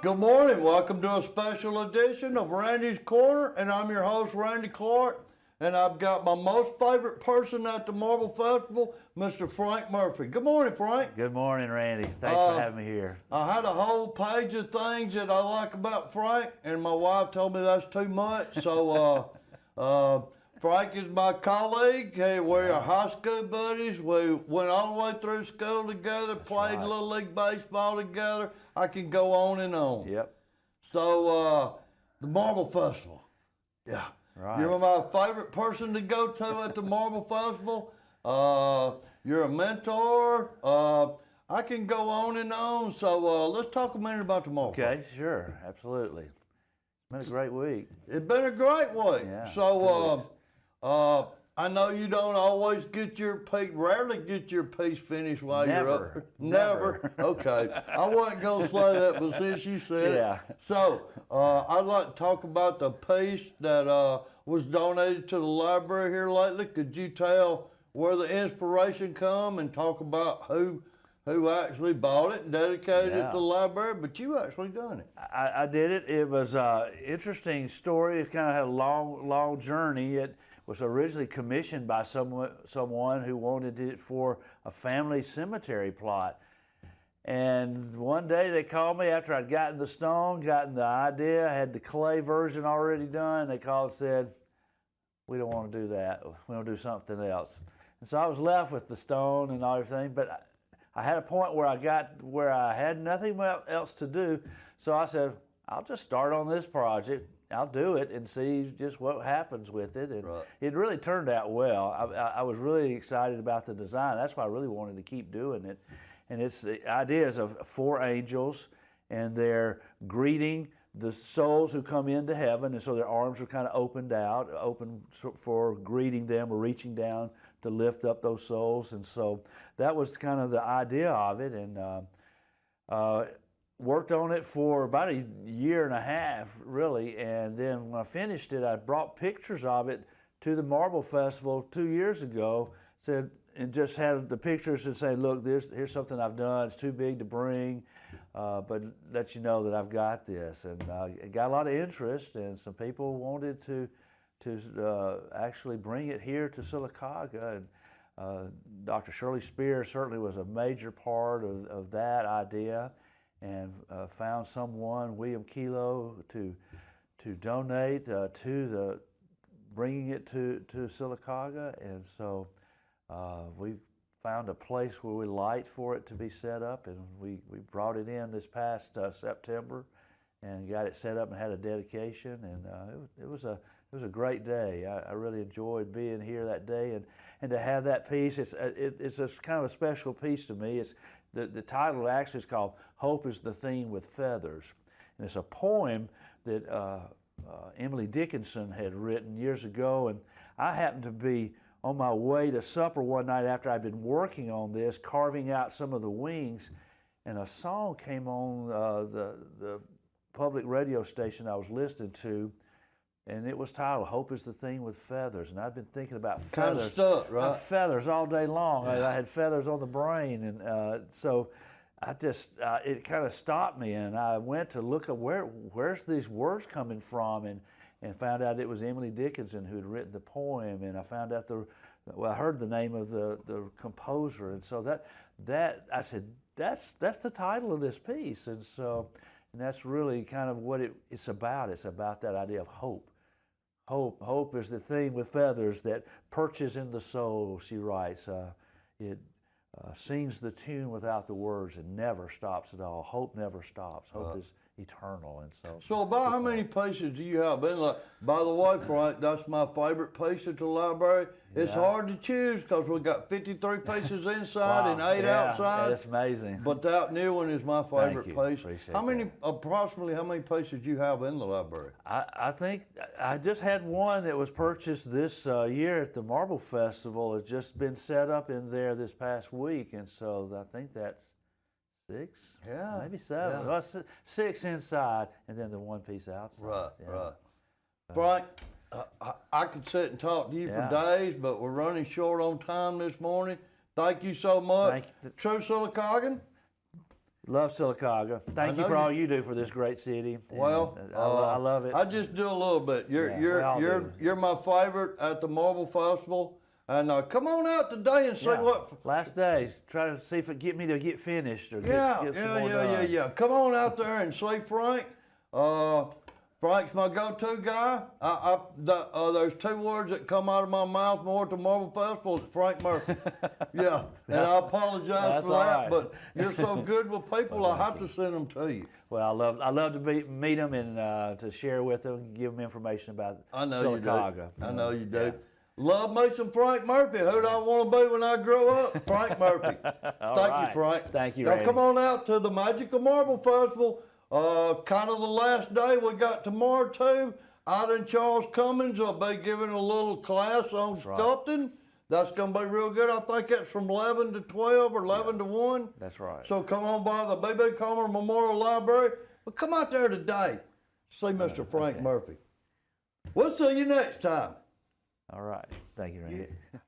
Good morning. Welcome to a special edition of Randy's Corner, and I'm your host, Randy Clark, and I've got my most favorite person at the Marble Festival, Mr. Frank Murphy. Good morning, Frank. Good morning, Randy. Thanks for having me here. I had a whole page of things that I like about Frank, and my wife told me that's too much, so Frank is my colleague. Hey, we're high school buddies. We went all the way through school together, played Little League Baseball together. I can go on and on. Yep. So, the Marble Festival. Yeah. Right. You're my favorite person to go to at the Marble Festival. You're a mentor. I can go on and on. So, let's talk a minute about the Marble Festival. Okay, sure. Absolutely. It's been a great week. It's been a great week. Yeah, So, I know you don't always get your piece, rarely get your piece finished while you're up. Never. Okay. I wasn't going to say that, but since you said it. So, I'd like to talk about the piece that was donated to the library here lately. Could you tell where the inspiration come and talk about who actually bought it and dedicated it to the library? But you actually done it. I did it. It was an interesting story. It kind of had a long journey. It was originally commissioned by someone who wanted it for a family cemetery plot. And one day they called me after I'd gotten the stone, gotten the idea, had the clay version already done. They called and said, "We don't want to do that. We want to do something else." And so I was left with the stone and everything, but I had a point where I had nothing else to do. So I said, I'll just start on this project. I'll do it and see just what happens with it. And it really turned out well. I was really excited about the design. That's why I really wanted to keep doing it. And it's the ideas of 4 angels, and they're greeting the souls who come into heaven. And so their arms are kind of opened out, open for greeting them or reaching down to lift up those souls. And so that was kind of the idea of it. And worked on it for about a year and a half, really, and then when I finished it, I brought pictures of it to the Marble Festival 2 years ago, and just had the pictures and say, look, here's something I've done, it's too big to bring, but let you know that I've got this. And it got a lot of interest, and some people wanted to actually bring it here to Sylacauga. And Dr. Shirley Spears certainly was a major part of that idea, and found someone, William Kilo, to donate to the bringing it to Sylacauga. And so we found a place where we like for it to be set up, and we brought it in this past September and got it set up and had a dedication, and it was a great day. I really enjoyed being here that day, and to have that piece. It's a kind of a special piece to me. It's the title actually is called "Hope is the Thing with Feathers," and it's a poem that Emily Dickinson had written years ago. And I happened to be on my way to supper one night after I'd been working on this, carving out some of the wings, and a song came on the public radio station I was listening to, and it was titled "Hope is the Thing with Feathers." And I'd been thinking about feathers. Kind of stuck, right? Feathers all day long. I had feathers on the brain, and so I just it kind of stopped me, and I went to look at where's these words coming from, and found out it was Emily Dickinson who had written the poem, and I found out I heard the name of the composer, and so that I said that's the title of this piece, and that's really kind of what it's about. It's about that idea of hope. Hope is the thing with feathers that perches in the soul, she writes. It sings the tune without the words and never stops at all. Hope never stops. Hope is eternal. And so about how many pieces do you have? By the way, Frank, that's my favorite piece at the library. It's hard to choose because we got 53 pieces inside and 8 outside. That's amazing. But that new one is my favorite piece. Appreciate Approximately how many pieces do you have in the library? I think I just had one that was purchased this year at the Marble Festival. It's just been set up in there this past week, and so I think that's 6, maybe 7. Well, 6 inside, and then the one piece outside. Right. Frank, I could sit and talk to you for days, but we're running short on time this morning. Thank you so much. True Sylacaugan? Love Sylacauga. Thank you for all you do for this great city. Well, I love it. I just do a little bit. You're my favorite at the Marble Festival, and come on out today and see what. Last day, try to see if it get me to get finished or get some more done. Come on out there and see Frank. Frank's my go-to guy. There's 2 words that come out of my mouth more at the Marble Festival. It's Frank Murphy. Yeah, and I apologize for that, right. but you're so good with people, I have to send them to you. Well, I love to meet them and to share with them, and give them information about Sylacauga. I know you do. Love me some Frank Murphy. Who do I want to be when I grow up? Frank Murphy. Thank you, Frank. Thank you, Now Randy. come on out to the Magical Marble Festival. Kind of the last day we got tomorrow too. Out in Charles Cummings, I'll be giving a little class on sculpting. That's going to be real good. I think that's from 11 to 12 or 11 to 1. That's right. So come on by the B.B. Comer Memorial Library. But come out there today. See Mr. Frank Murphy. We'll see you next time. All right. Thank you, Randy. Yeah.